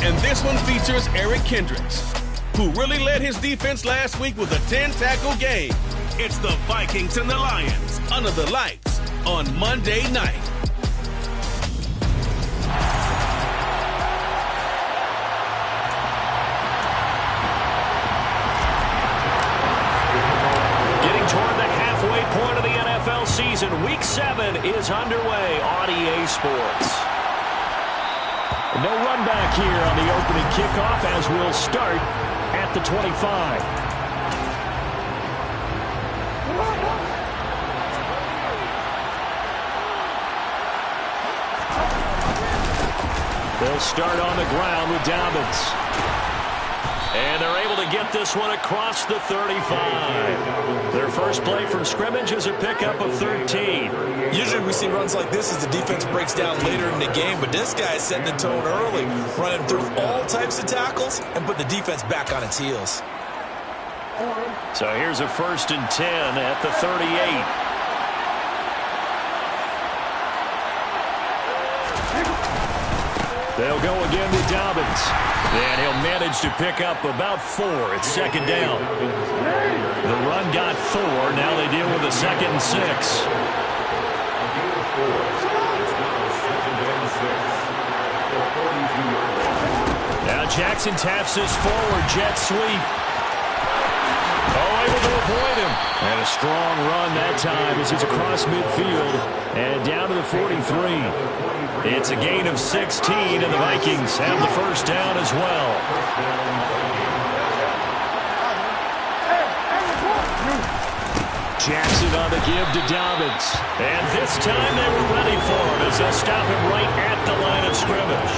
And this one features Eric Kendricks, who really led his defense last week with a 10-tackle game. It's the Vikings and the Lions under the lights on Monday night. Getting toward the halfway point of the NFL season, Week 7 is underway on EA Sports. No run back here on the opening kickoff as we'll start at the 25. They'll start on the ground with Dobbins. And they're able to get this one across the 35. Their first play from scrimmage is a pickup of 13. Usually we see runs like this as the defense breaks down later in the game, but this guy is setting the tone early, running through all types of tackles and put the defense back on its heels. So here's a 1st and 10 at the 38. They'll go again with Dobbins. And he'll manage to pick up about 4 at 2nd down. The run got 4. Now they deal with a 2nd and 6. Now Jackson taps this forward jet sweep. Oh, able to avoid him. And a strong run that time as he's across midfield and down to the 43. It's a gain of 16, and the Vikings have the 1st down as well. Jackson on the give to Dobbins. And this time they were ready for him as they'll stop him right at the line of scrimmage.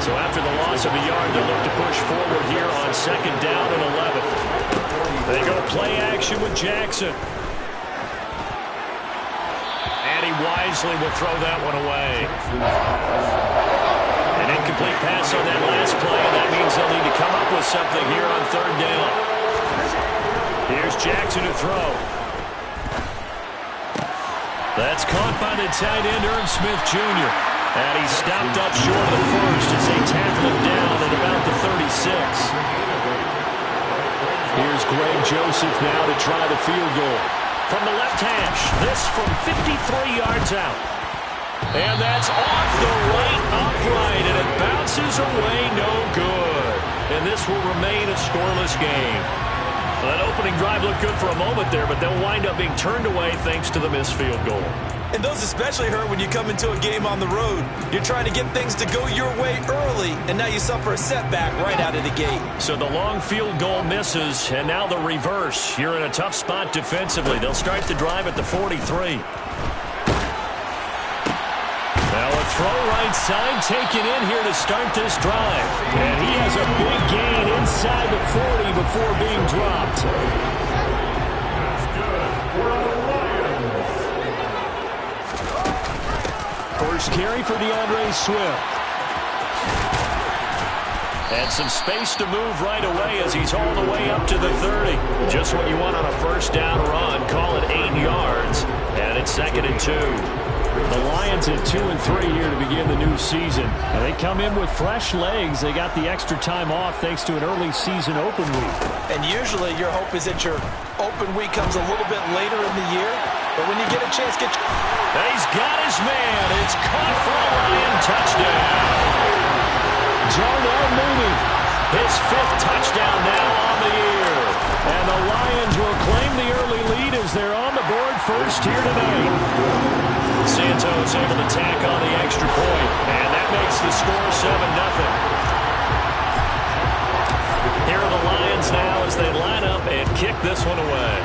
So after the loss of a yard, they'll look to push forward here on 2nd down and 11. They go play action with Jackson. And he wisely will throw that one away. An incomplete pass on that last play, and that means they'll need to come up with something here on 3rd down. Here's Jackson to throw. That's caught by the tight end, Irv Smith Jr. And he's stopped up short of the 1st as they tackle him down at about the 36. Here's Greg Joseph now to try the field goal. From the left hash, this from 53 yards out. And that's off the right upright, and it bounces away no good. And this will remain a scoreless game. Well, that opening drive looked good for a moment there, but they'll wind up being turned away thanks to the missed field goal. And those especially hurt when you come into a game on the road. You're trying to get things to go your way early, and now you suffer a setback right out of the gate. So the long field goal misses, and now the reverse. You're in a tough spot defensively. They'll start the drive at the 43. Now a throw right side taken in here to start this drive. And he has a big gain inside the 40 before being dropped. First carry for DeAndre Swift. And some space to move right away as he's all the way up to the 30. Just what you want on a 1st down run. Call it 8 yards. And it's 2nd and 2. The Lions at 2 and 3 here to begin the new season. And they come in with fresh legs. They got the extra time off thanks to an early season open week. And usually your hope is that your open week comes a little bit later in the year. But when you get a chance, and he's got his man. It's caught for a Lion touchdown. Darnell Mooney, his 5th touchdown now on the year. And the Lions will claim the early lead as they're on the board first here tonight. Santos able to tack on the extra point, and that makes the score 7-0. Here are the Lions now as they line up and kick this one away.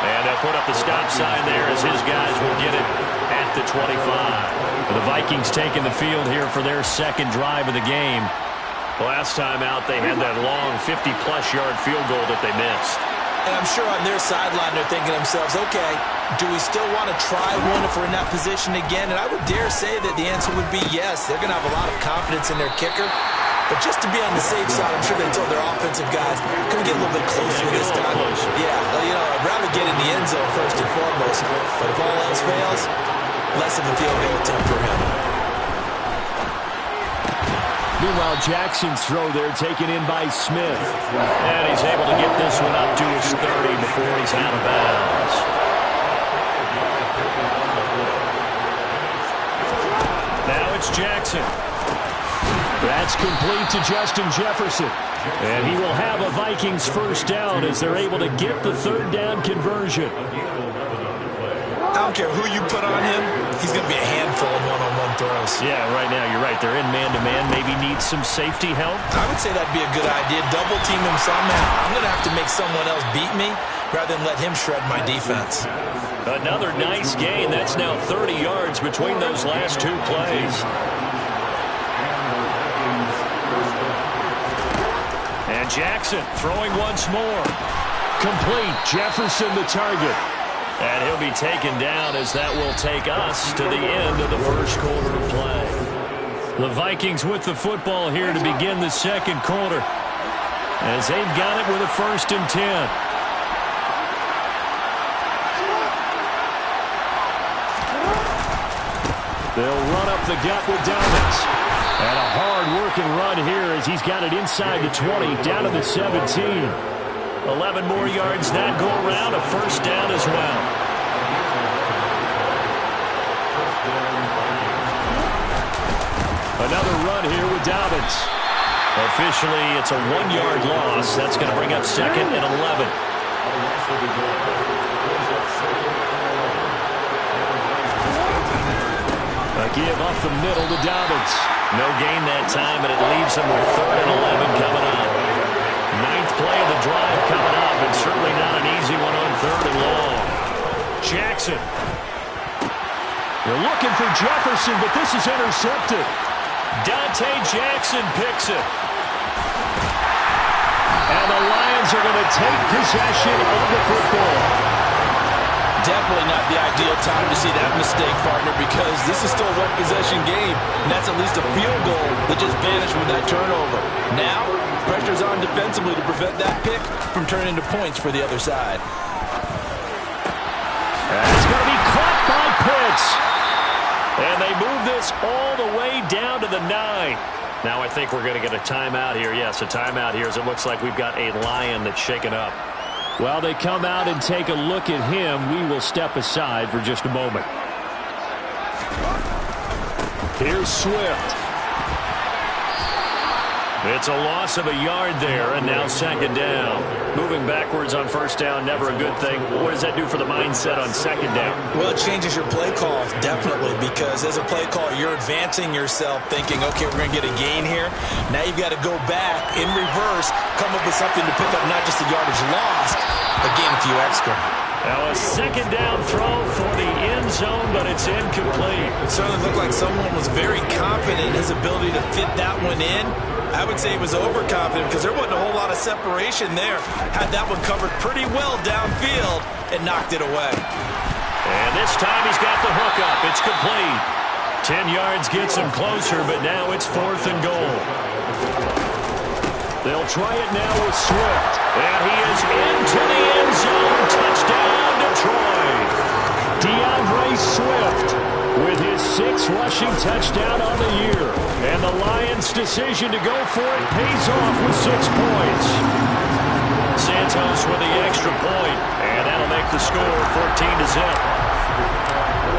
And they'll put up the stop sign there as his guys will get it at the 25. The Vikings taking the field here for their 2nd drive of the game. Last time out, they had that long 50-plus yard field goal that they missed. And I'm sure on their sideline they're thinking to themselves, okay, do we still want to try one if we're in that position again? And I would dare say that the answer would be yes. They're going to have a lot of confidence in their kicker. But just to be on the safe side, I'm sure they told their offensive guys, can we get a little bit closer this time? Yeah, well, I'd rather get in the end zone first and foremost. But if all else fails, less of a field goal attempt for him. Meanwhile, Jackson's throw there taken in by Smith. And he's able to get this one up to his 30 before he's out of bounds. Now it's Jackson. That's complete to Justin Jefferson. And he will have a Vikings first down as they're able to get the third down conversion. I don't care who you put on him. He's going to be a handful of one-on-one throws. Yeah, right now you're right. They're in man-to-man. Maybe need some safety help. I would say that'd be a good idea. Double team him somehow. I'm going to have to make someone else beat me rather than let him shred my defense. Another nice gain. That's now 30 yards between those last two plays. And Jackson throwing once more. Complete. Jefferson the target. And he'll be taken down as that will take us to the end of the first quarter of play. The Vikings with the football here to begin the second quarter, as they've got it with a 1st and 10. They'll run up the gut with Dobbins. And a hard-working run here as he's got it inside the 20, down to the 17. 11 more yards that go around, a first down as well. Another run here with Dobbins. Officially, it's a 1-yard loss. That's going to bring up 2nd and 11. A give up the middle to Dobbins. No gain that time, and it leaves him with 3rd and 11 coming up. 9th play of the drive coming up, and certainly not an easy one on 3rd and long. Jackson. They're looking for Jefferson, but this is intercepted. Dante Jackson picks it. And the Lions are going to take possession of the football. Definitely not the ideal time to see that mistake, partner, because this is still a one-possession game, and that's at least a field goal that just vanished with that turnover. Now, pressure's on defensively to prevent that pick from turning into points for the other side. And it's going to be caught by Pitts. And they move this all the way down to the 9. Now I think we're going to get a timeout here. Yes, a timeout here as it looks like we've got a Lion that's shaken up. While they come out and take a look at him, we will step aside for just a moment. Here's Swift. It's a loss of a yard there, and now 2nd down. Moving backwards on 1st down, never a good thing. What does that do for the mindset on 2nd down? Well, it changes your play call, definitely, because as a play caller, you're advancing yourself thinking, okay, we're going to get a gain here. Now you've got to go back in reverse, come up with something to pick up not just the yardage lost, but gain a few extra. Now a 2nd down throw for the end zone, but it's incomplete. It certainly looked like someone was very confident in his ability to fit that one in. I would say he was overconfident because there wasn't a whole lot of separation there. Had that one covered pretty well downfield and knocked it away. And this time he's got the hook up. It's complete. 10 yards gets him closer, but now it's 4th and goal. They'll try it now with Swift. And he is into the end zone. Touchdown, Detroit. DeAndre Swift with his 6th rushing touchdown on the year. And the Lions' decision to go for it pays off with 6 points. Santos with the extra point, and that'll make the score 14-0.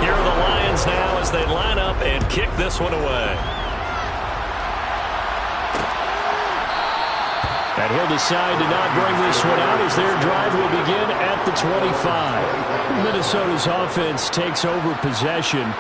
Here are the Lions now as they line up and kick this one away. And he'll decide to not bring this one out as their drive will begin at the 25. Minnesota's offense takes over possession.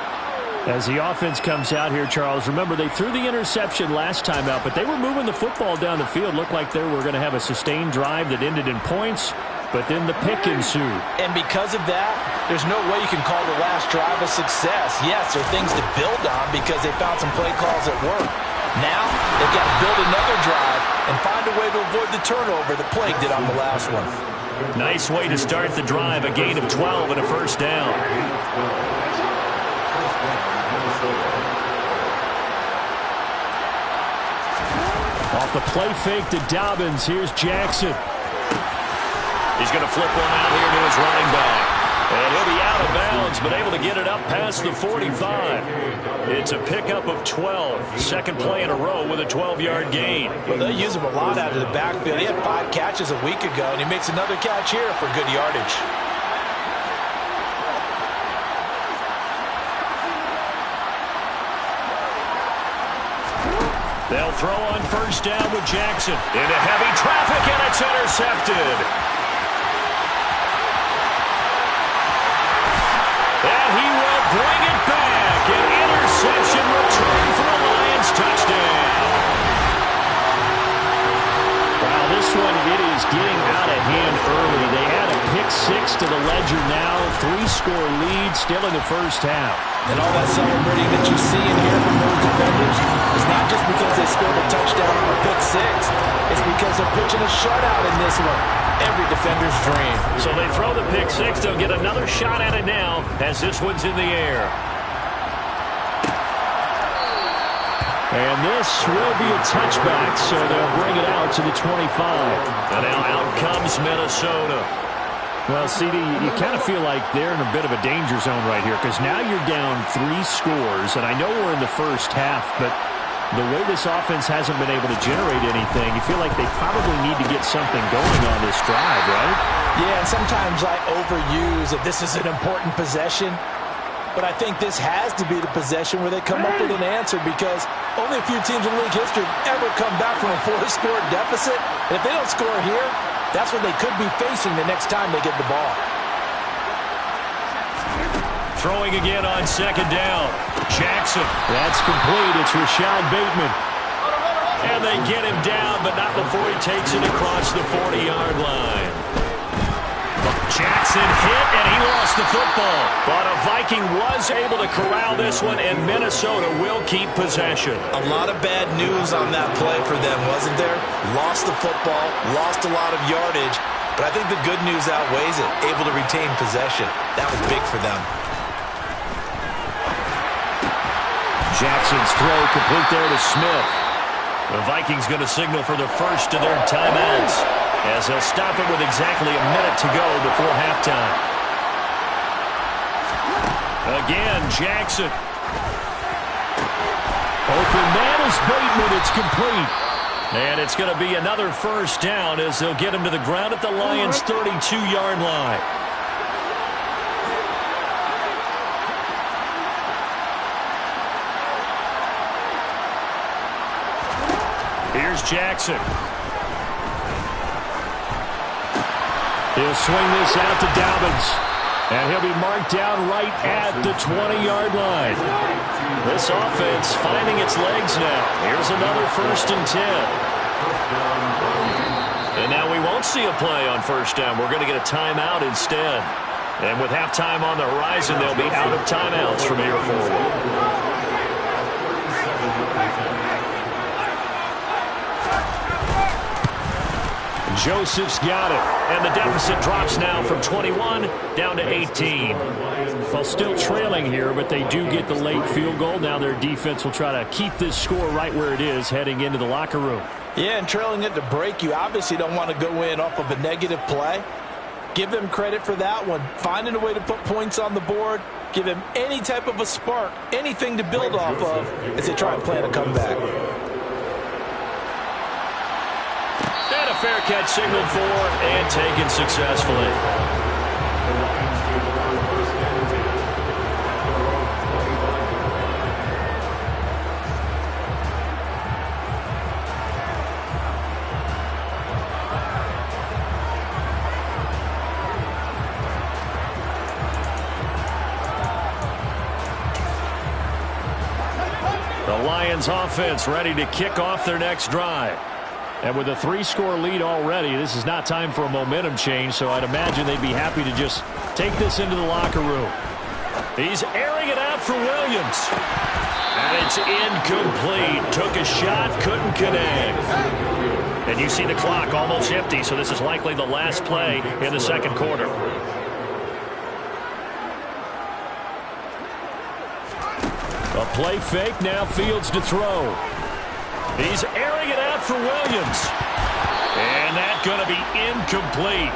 As the offense comes out here, Charles, remember they threw the interception last time out, but they were moving the football down the field. Looked like they were going to have a sustained drive that ended in points, but then the pick ensued. And because of that, there's no way you can call the last drive a success. Yes, there are things to build on because they found some play calls that work. Now, they've got to build another drive and find a way to avoid the turnover that plagued it on the last one. Nice way to start the drive, a gain of 12 and a first down. Off the play fake to Dobbins, here's Jackson. He's going to flip one out here to his running back. And he'll be out of bounds, but able to get it up past the 45. It's a pickup of 12. Second play in a row with a 12-yard gain. Well, they use him a lot out of the backfield. He had 5 catches a week ago, and he makes another catch here for good yardage. They'll throw on first down with Jackson. Into heavy traffic, and it's intercepted. And he will bring it back. An interception return for a Lions touchdown. Wow, this one, it is getting out of hand early. They add a pick 6 to the ledger now. 3-score lead still in the first half. And all that celebrating that you see in here from those defenders is not just because they scored a touchdown on a pick 6. It's because they're pitching a shutout in this one. Every defender's dream. So they throw the pick 6. They'll get another shot at it now as this one's in the air. And this will be a touchback, so they'll bring it out to the 25. And now out comes Minnesota. Well, CD, you kind of feel like they're in a bit of a danger zone right here because now you're down 3 scores, and I know we're in the first half, but the way this offense hasn't been able to generate anything, you feel like they probably need to get something going on this drive, right? Yeah, and sometimes I overuse that this is an important possession, but I think this has to be the possession where they come up with an answer because only a few teams in league history have ever come back from a 4-score deficit, and if they don't score here, that's what they could be facing the next time they get the ball. Throwing again on second down. Jackson. That's complete. It's Rashad Bateman. And they get him down, but not before he takes it across the 40-yard line. Jackson hit, and he lost the football. But a Viking was able to corral this one, and Minnesota will keep possession. A lot of bad news on that play for them, wasn't there? Lost the football, lost a lot of yardage, but I think the good news outweighs it. Able to retain possession. That was big for them. Jackson's throw complete there to Smith. The Vikings going to signal for the first of their timeouts as they'll stop it with exactly a minute to go before halftime. Again, Jackson. Open man is Bateman. It's complete. And it's going to be another first down as they'll get him to the ground at the Lions' 32-yard line. Here's Jackson. He'll swing this out to Dobbins. And he'll be marked down right at the 20-yard line. This offense finding its legs now. Here's another 1st and 10. And now we won't see a play on first down. We're going to get a timeout instead. And with halftime on the horizon, they'll be out of timeouts from here forward. Joseph's got it, and the deficit drops now from 21 down to 18. Well, still trailing here, but they do get the late field goal. Now their defense will try to keep this score right where it is heading into the locker room. Yeah, and trailing it to break, you obviously don't want to go in off of a negative play. Give them credit for that one. Finding a way to put points on the board, give them any type of a spark, anything to build off of as they try and plan a comeback. Fair catch signaled for and taken successfully. The Lions offense ready to kick off their next drive. And with a 3-score lead already, this is not time for a momentum change, so I'd imagine they'd be happy to just take this into the locker room. He's airing it out for Williams. And it's incomplete. Took a shot, couldn't connect. And you see the clock almost empty, so this is likely the last play in the second quarter. A play fake, now Fields to throw. He's airing it out for Williams. And that's going to be incomplete.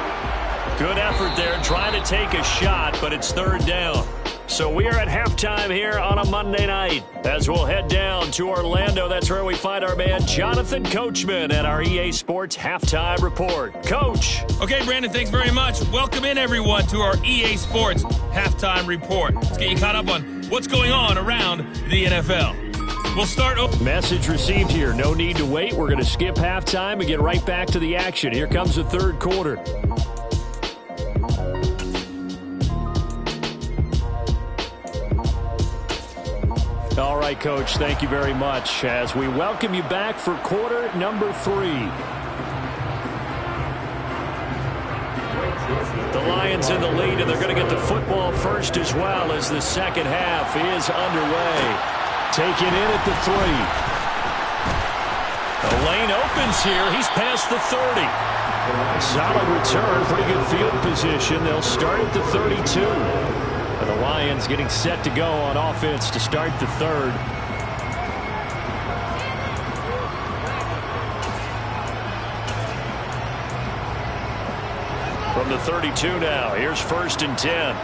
Good effort there trying to take a shot, but it's third down. So we are at halftime here on a Monday night as we'll head down to Orlando. That's where we find our man Jonathan Coachman at our EA Sports Halftime Report. Coach. Okay, Brandon, thanks very much. Welcome in, everyone, to our EA Sports Halftime Report. Let's get you caught up on what's going on around the NFL. We'll start. Message received here. No need to wait. We're going to skip halftime and get right back to the action. Here comes the third quarter. All right, Coach, thank you very much as we welcome you back for quarter number 3. The Lions in the lead, and they're going to get the football first as well as the second half is underway. Taken in at the 3. The lane opens here. He's past the 30. Solid return, pretty good field position. They'll start at the 32. The Lions getting set to go on offense to start the third. From the 32 now, here's 1st and 10.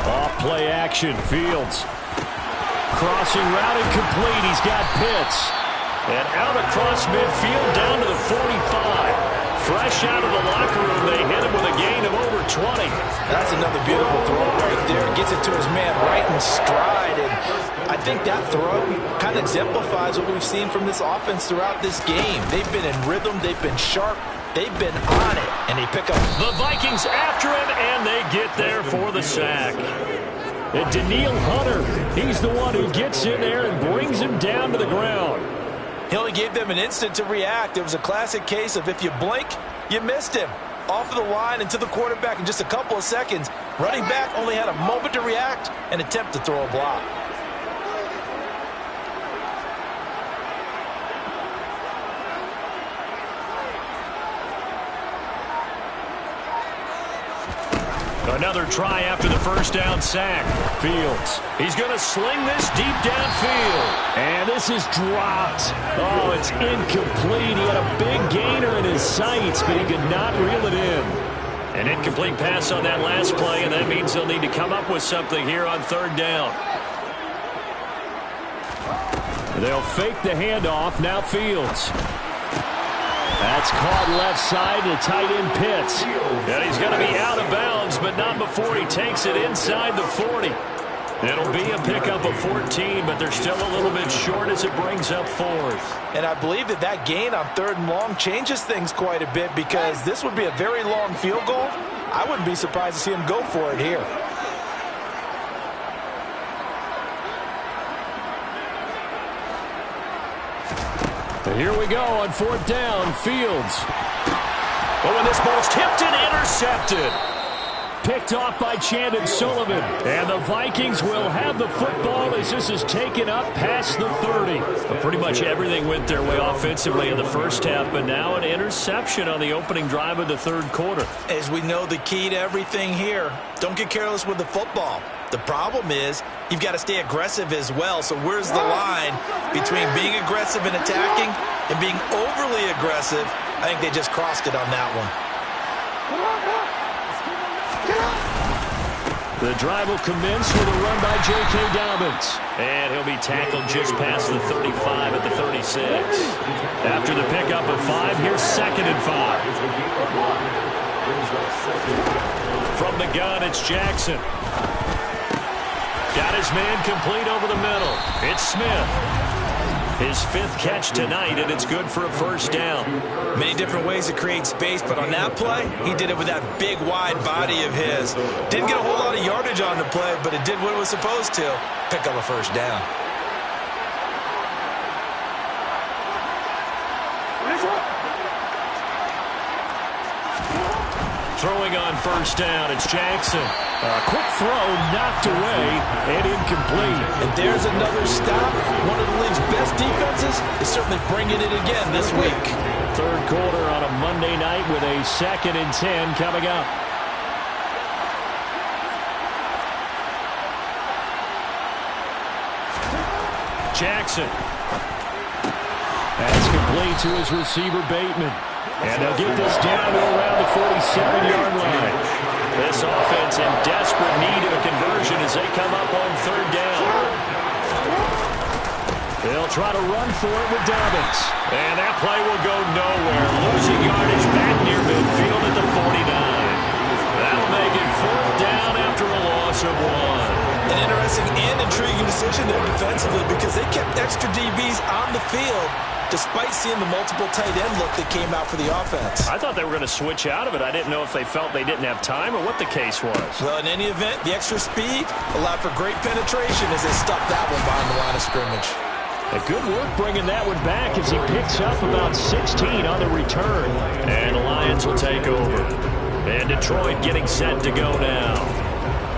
Off play action, Fields. Crossing route incomplete, he's got Pitts. And out across midfield down to the 45. Fresh out of the locker room, they hit him with a gain of over 20. That's another beautiful throw right there. Gets it to his man right in stride. And I think that throw kind of exemplifies what we've seen from this offense throughout this game. They've been in rhythm. They've been sharp. They've been on it. And they pick up. The Vikings after him, and they get there for the sack. And Daniil Hunter, he's the one who gets in there and brings him down to the ground. He only gave them an instant to react. It was a classic case of if you blink, you missed him. Off of the line and to the quarterback in just a couple of seconds. Running back only had a moment to react and attempt to throw a block. Another try after the first down sack. Fields. He's going to sling this deep downfield. And this is dropped. Oh, it's incomplete. He had a big gainer in his sights, but he could not reel it in. An incomplete pass on that last play, and that means they'll need to come up with something here on third down. They'll fake the handoff. Now Fields. That's caught left side to tight end Pitts. And he's going to be out of bounds, but not before he takes it inside the 40. It'll be a pickup of 14, but they're still a little bit short as it brings up 4th. And I believe that gain on 3rd and long changes things quite a bit because this would be a very long field goal. I wouldn't be surprised to see him go for it here. Here we go on 4th down. Fields. Oh, and this ball's tipped and intercepted. Picked off by Chandon Sullivan. And the Vikings will have the football as this is taken up past the 30. But pretty much everything went their way offensively in the first half, but now an interception on the opening drive of the third quarter. As we know, the key to everything here, don't get careless with the football. The problem is you've got to stay aggressive as well. So where's the line between being aggressive and attacking and being overly aggressive? I think they just crossed it on that one. The drive will commence with a run by J.K. Dobbins. And he'll be tackled just past the 35 at the 36. After the pickup of 5, here's 2nd and 5. From the gun, it's Jackson. Got his man complete over the middle. It's Smith. His 5th catch tonight, and it's good for a first down. Many different ways to create space, but on that play, he did it with that big, wide body of his. Didn't get a whole lot of yardage on the play, but it did what it was supposed to. Pick up a first down. Throwing on first down, it's Jackson. A quick throw knocked away and incomplete. And there's another stop. One of the league's best defenses is certainly bringing it again this week. Third quarter on a Monday night with a 2nd and 10 coming up. Jackson. That's complete to his receiver, Bateman. And they'll get this down to around the 47-yard line. This offense in desperate need of a conversion as they come up on third down. They'll try to run for it with Dobbins. And that play will go nowhere. Losing yardage back near midfield at the 49. That'll make it fourth down after a loss of 1. An interesting and intriguing decision there defensively because they kept extra DBs on the field despite seeing the multiple tight end look that came out for the offense. I thought they were going to switch out of it. I didn't know if they felt they didn't have time or what the case was. Well, in any event, the extra speed allowed for great penetration as they stuffed that one behind the line of scrimmage. A good work bringing that one back as he picks up about 16 on the return. And the Lions will take over. And Detroit getting set to go now.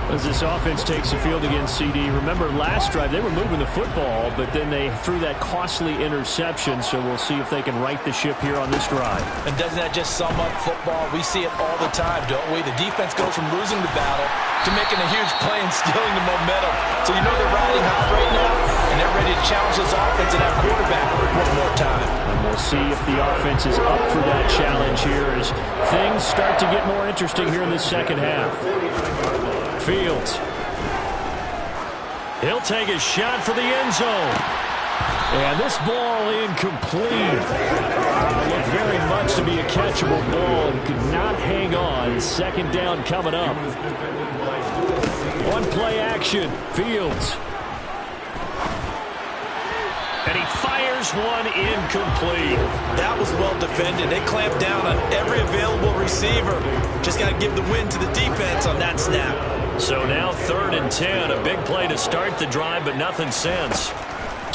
As this offense takes the field against CD, remember last drive they were moving the football, but then they threw that costly interception, so we'll see if they can right the ship here on this drive. And doesn't that just sum up football? We see it all the time, don't we? The defense goes from losing the battle to making a huge play and stealing the momentum. So you know they're riding hot right now, and they're ready to challenge this offense and that quarterback one more time. And we'll see if the offense is up for that challenge here as things start to get more interesting here in the second half. Fields. He'll take a shot for the end zone. And this ball incomplete. Looked very much to be a catchable ball and could not hang on. Second down coming up. One play action. Fields. And he fires one incomplete. That was well defended. They clamped down on every available receiver. Just got to give the win to the defense on that snap. So now 3rd and 10. A big play to start the drive, but nothing since.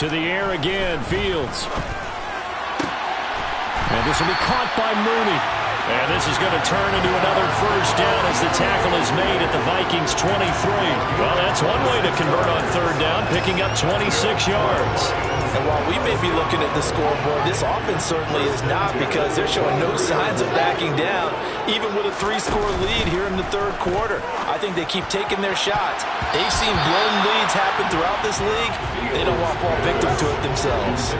To the air again, Fields. And this will be caught by Mooney. And this is going to turn into another first down as the tackle is made at the Vikings' 23. Well, that's one way to convert on third down, picking up 26 yards. And while we may be looking at the scoreboard, this offense certainly is not because they're showing no signs of backing down, even with a 3-score lead here in the third quarter. I think they keep taking their shots. They've seen blown leads happen throughout this league. They don't want to fall victim to it themselves.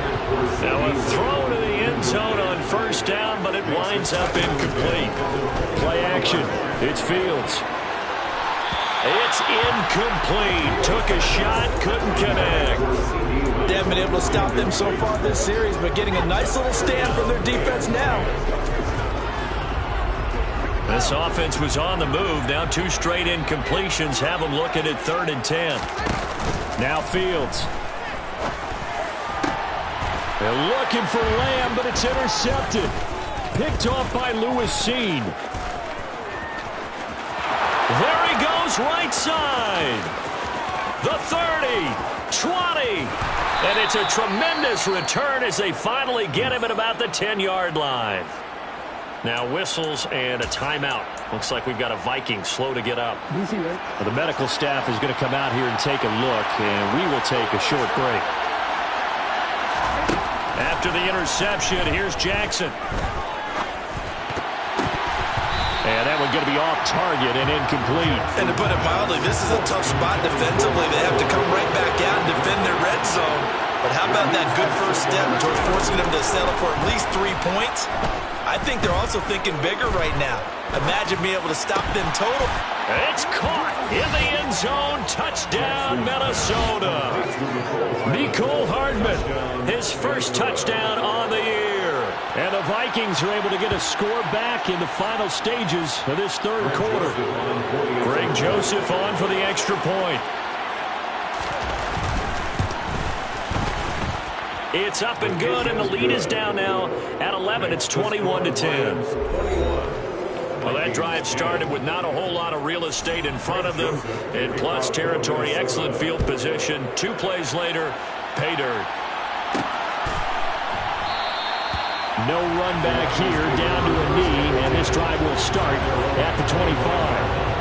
Now a throw to the end zone on first down, but it winds up incomplete. Play action. It's Fields. It's incomplete. Took a shot, couldn't connect. They haven't been able to stop them so far this series, but getting a nice little stand from their defense now. This offense was on the move. Now 2 straight incompletions have them looking at 3rd and 10. Now Fields. They're looking for Lamb, but it's intercepted. Picked off by Lewis Seen. There he goes, right side. The 30, 20. And it's a tremendous return as they finally get him at about the 10-yard line. Now whistles and a timeout. Looks like we've got a Viking slow to get up. Well, the medical staff is going to come out here and take a look, and we will take a short break. After the interception, here's Jackson. And that one going to be off target and incomplete. And to put it mildly, this is a tough spot defensively. They have to come right back out and defend their red zone. But how about that good first step towards forcing them to settle for at least 3 points? I think they're also thinking bigger right now. Imagine being able to stop them total. It's caught in the end zone. Touchdown, Minnesota. Mecole Hardman, his first touchdown on the year. And the Vikings are able to get a score back in the final stages of this third quarter. Greg Joseph on for the extra point. It's up and good, and the lead is down now at 11. It's 21-10. Well, that drive started with not a whole lot of real estate in front of them, and plus territory, excellent field position. 2 plays later, pay dirt. No run back here, down to a knee, and this drive will start at the 25.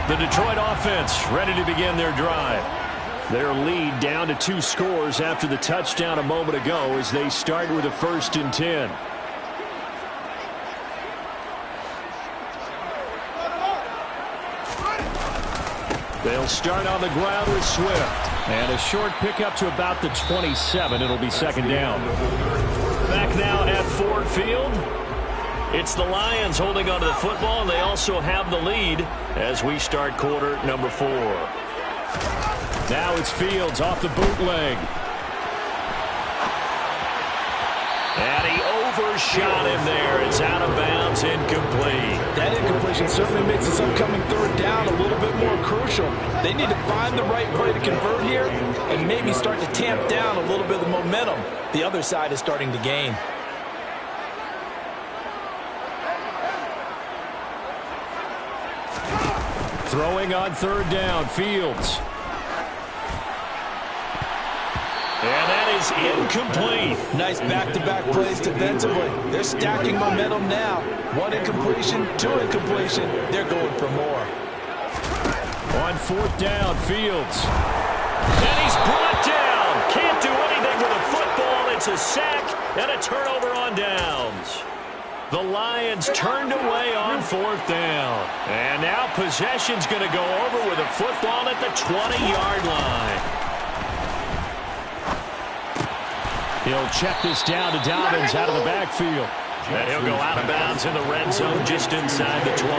The Detroit offense ready to begin their drive. Their lead down to 2 scores after the touchdown a moment ago as they start with a 1st and 10. They'll start on the ground with Swift. And a short pickup to about the 27. It'll be second down. Back now at Ford Field. It's the Lions holding onto the football, and they also have the lead as we start quarter number 4. Now it's Fields off the bootleg. And he overshot him there. It's out of bounds, incomplete. That incompletion certainly makes this upcoming third down a little bit more crucial. They need to find the right play to convert here and maybe start to tamp down a little bit of the momentum the other side is starting to gain. Throwing on third down, Fields. And that is incomplete. Nice back-to-back plays defensively. They're stacking momentum now. 1 incompletion, 2 incompletion. They're going for more. On fourth down, Fields. And he's brought down. Can't do anything with a football. It's a sack and a turnover on downs. The Lions turned away on fourth down. And now possession's going to go over with a football at the 20-yard line. He'll check this down to Dobbins out of the backfield. And he'll go out of bounds in the red zone just inside the 20.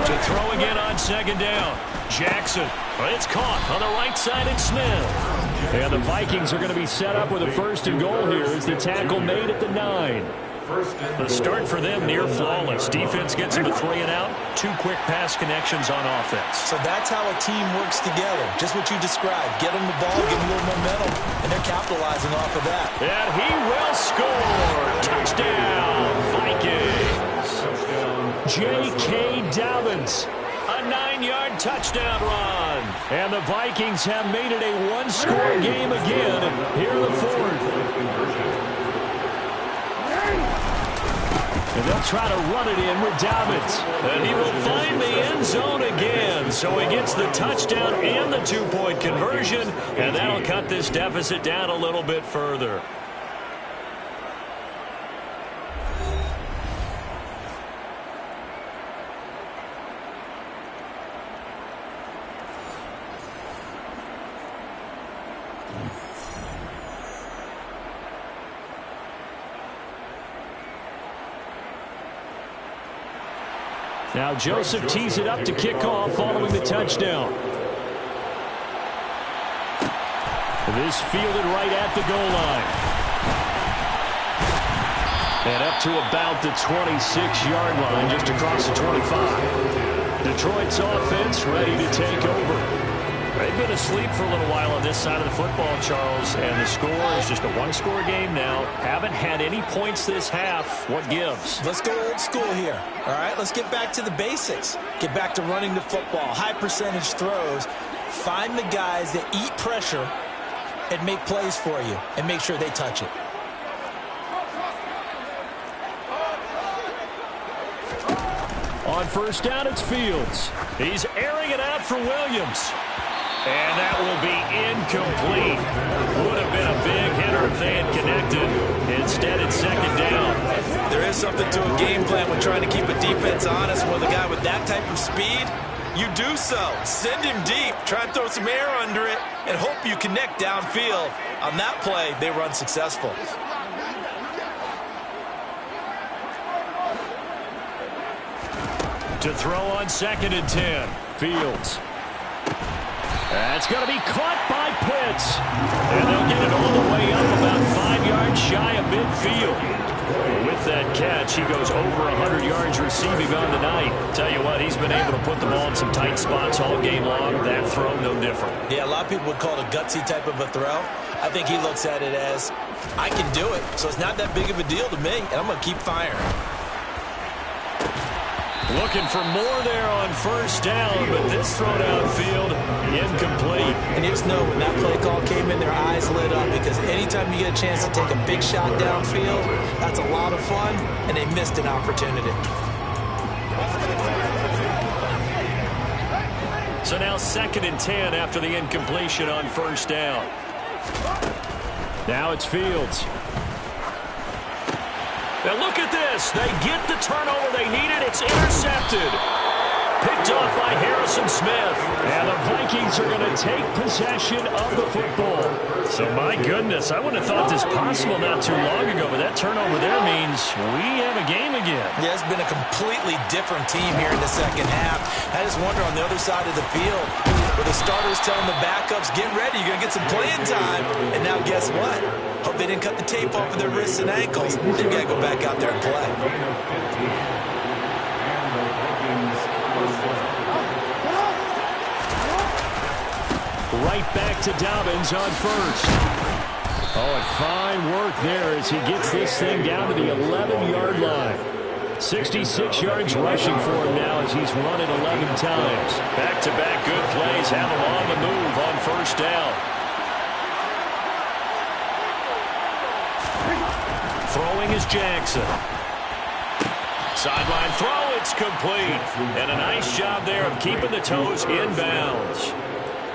To throw again on second down. Jackson. It's caught on the right side. It's Smith. And the Vikings are going to be set up with a first and goal here as the tackle made at the 9. The start for them near flawless. Defense gets them a 3 and out. 2 quick pass connections on offense. So that's how a team works together. Just what you described. Get them the ball, give them a little momentum, and they're capitalizing off of that. And he will score. Touchdown, Vikings. J.K. Dobbins. A 9-yard touchdown run. And the Vikings have made it a 1-score game again here in the 4th. And they'll try to run it in with Dobbins. And he will find the end zone again. So he gets the touchdown and the 2-point conversion. And that'll cut this deficit down a little bit further. Now Joseph tees it up to kick off following the touchdown. This fielded right at the goal line. And up to about the 26-yard line, just across the 25. Detroit's offense ready to take over. They've been asleep for a little while on this side of the football, Charles, and the score is just a 1-score game now. Haven't had any points this half. What gives? Let's go old school here. All right, let's get back to the basics. Get back to running the football, high percentage throws. Find the guys that eat pressure and make plays for you and make sure they touch it. On first down, it's Fields. He's airing it out for Williams. And that will be incomplete. Would have been a big hitter if they had connected. Instead, it's second down. There is something to a game plan when trying to keep a defense honest with a guy with that type of speed. You do so. Send him deep. Try and throw some air under it and hope you connect downfield. On that play, they run successful. To throw on second and 10. Fields. That's going to be caught by Pitts. And they'll get it all the way up about 5 yards shy of midfield. With that catch, he goes over 100 yards receiving on the night. Tell you what, he's been able to put the ball in some tight spots all game long. That throw, no different. Yeah, a lot of people would call it a gutsy type of a throw. I think he looks at it as, I can do it. So it's not that big of a deal to me, and I'm going to keep firing. Looking for more there on first down, but this throw downfield, incomplete. And you just know when that play call came in, their eyes lit up because anytime you get a chance to take a big shot downfield, that's a lot of fun, and they missed an opportunity. So now second and 10 after the incompletion on first down. Now it's Fields. And look at this. They get the turnover they needed. It's intercepted. Picked off by Harrison Smith. And the Vikings are going to take possession of the football. So, my goodness, I wouldn't have thought this possible not too long ago, but that turnover there means we have a game again. Yeah, it's been a completely different team here in the second half. I just wonder on the other side of the field, where the starters telling the backups, get ready, you're going to get some playing time. And now guess what? Hope they didn't cut the tape off of their wrists and ankles. They've got to go back out there and play. Right back to Dobbins on first. Oh, and fine work there as he gets this thing down to the 11-yard line. 66 yards rushing for him now as he's run it 11 times. Back-to-back good plays have him on the move on first down. Throwing is Jackson. Sideline throw, it's complete. And a nice job there of keeping the toes in bounds.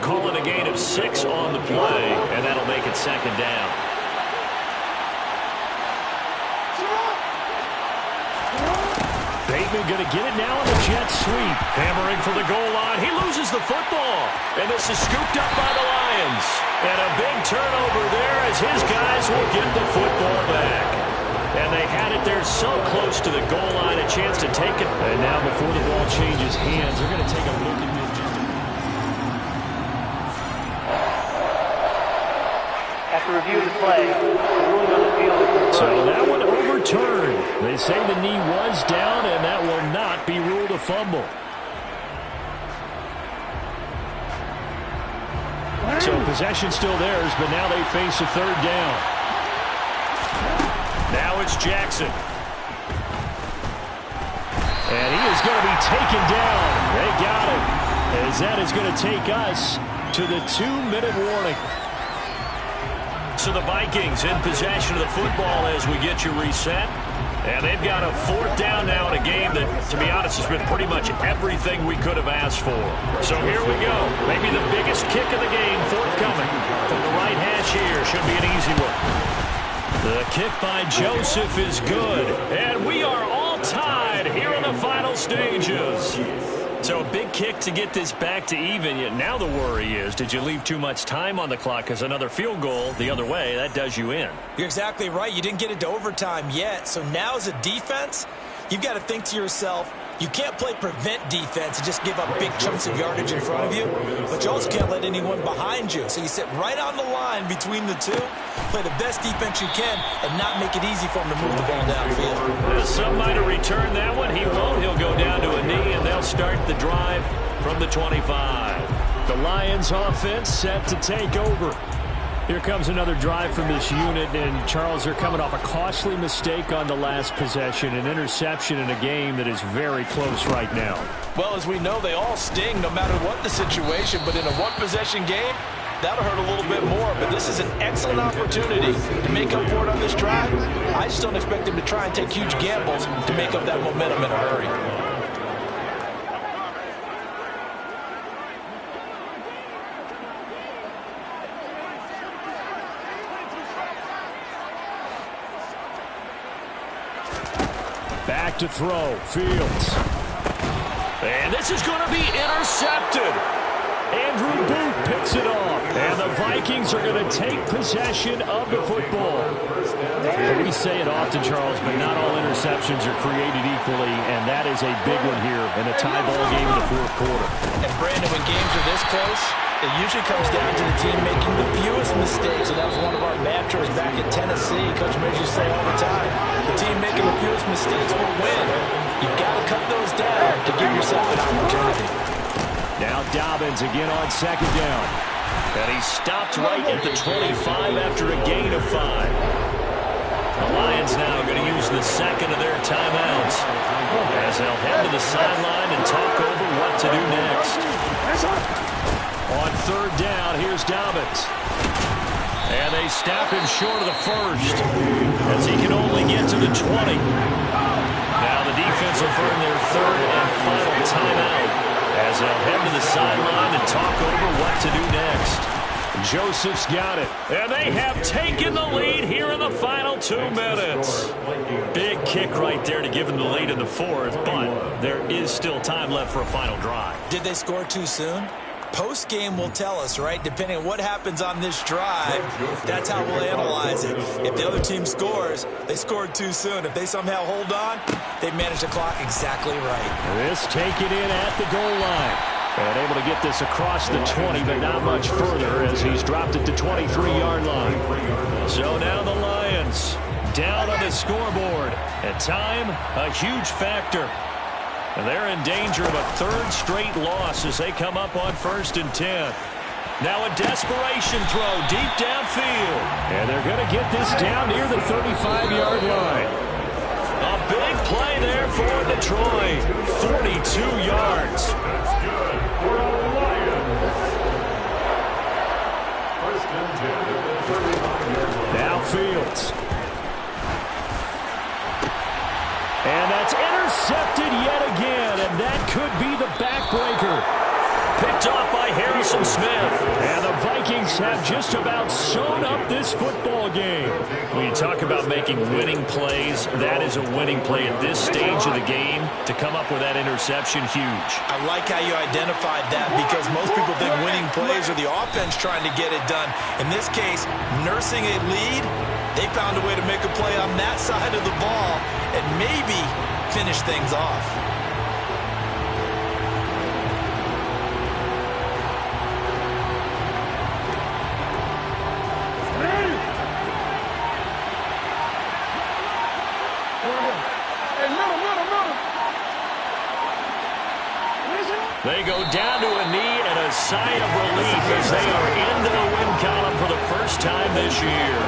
Calling a gain of 6 on the play, and that'll make it second down. Bateman going to get it now on the jet sweep. Hammering for the goal line. He loses the football, and this is scooped up by the Lions. And a big turnover there as his guys will get the football back. And they had it there so close to the goal line, a chance to take it. And now before the ball changes hands, they're going to take a look at this. After review of the play, the ruling on the field is so that one overturned. They say the knee was down, and that will not be ruled a fumble. So possession still theirs, but now they face a third down. Now it's Jackson. And he is going to be taken down. They got him. As that is going to take us to the 2-minute warning. So the Vikings in possession of the football as we get you reset. And they've got a fourth down now in a game that, to be honest, has been pretty much everything we could have asked for. So here we go. Maybe the biggest kick of the game forthcoming. From the right hash here. Should be an easy one. The kick by Joseph is good. And we are all tied here in the final stages. So a big kick to get this back to even. Yet now the worry is, did you leave too much time on the clock? Because another field goal the other way, that does you in. You're exactly right. You didn't get it to overtime yet. So now as a defense, you've got to think to yourself, you can't play prevent defense and just give up big chunks of yardage in front of you, but you also can't let anyone behind you. So you sit right on the line between the two, play the best defense you can, and not make it easy for them to move the ball downfield. Some might have returned that one. He won't. He'll go down to a knee, and they'll start the drive from the 25. The Lions offense set to take over. Here comes another drive from this unit, and Charles, they're coming off a costly mistake on the last possession, an interception in a game that is very close right now. Well, as we know, they all sting no matter what the situation, but in a one-possession game, that'll hurt a little bit more. But this is an excellent opportunity to make up for it on this drive. I just don't expect them to try and take huge gambles to make up that momentum in a hurry. Back to throw, Fields. And this is going to be intercepted. Andrew Booth picks it off. And the Vikings are going to take possession of the football. We say it often, Charles, but not all interceptions are created equally, and that is a big one here in a tie ball game in the fourth quarter. And Brandon, when games are this close, it usually comes down to the team making the fewest mistakes, and that was one of our mantras back at Tennessee. Coach Midge used to say all the time, the team making the fewest mistakes will win. You've got to cut those down to give yourself an opportunity. Now Dobbins again on second down. And he stopped right at the 25 after a gain of 5. The Lions now going to use the second of their timeouts as they'll head to the sideline and talk over what to do next. On third down, here's Dobbins. And they stop him short of the first as he can only get to the 20. Now the defense will earn their third and final timeout as they'll head to the sideline and talk over what to do next. Joseph's got it. And they have taken the lead here in the final 2 minutes. Big kick right there to give them the lead in the fourth, but there is still time left for a final drive. Did they score too soon? Post-game will tell us, right? Depending on what happens on this drive, that's how we'll analyze it. If the other team scores, they scored too soon. If they somehow hold on, they managed the clock exactly right. This taken in at the goal line. And able to get this across the 20, but not much further as he's dropped it to 23-yard line. So now the Lions down on the scoreboard. At time, a huge factor. And they're in danger of a third straight loss as they come up on 1st and 10. Now a desperation throw deep downfield. And they're going to get this down near the 35-yard line. A big play there for Detroit. 42 yards. Now Fields. And that's intercepted yet again, and that could be the backbreaker. Picked off by Harrison Smith. And the Vikings have just about sewn up this football game. When you talk about making winning plays, that is a winning play at this stage of the game. To come up with that interception, huge. I like how you identified that because most people think winning plays are the offense trying to get it done. In this case, nursing a lead, they found a way to make a play on that side of the ball and maybe finish things off. They go down to a knee and a sigh of relief as they are into the win column for the first time this year.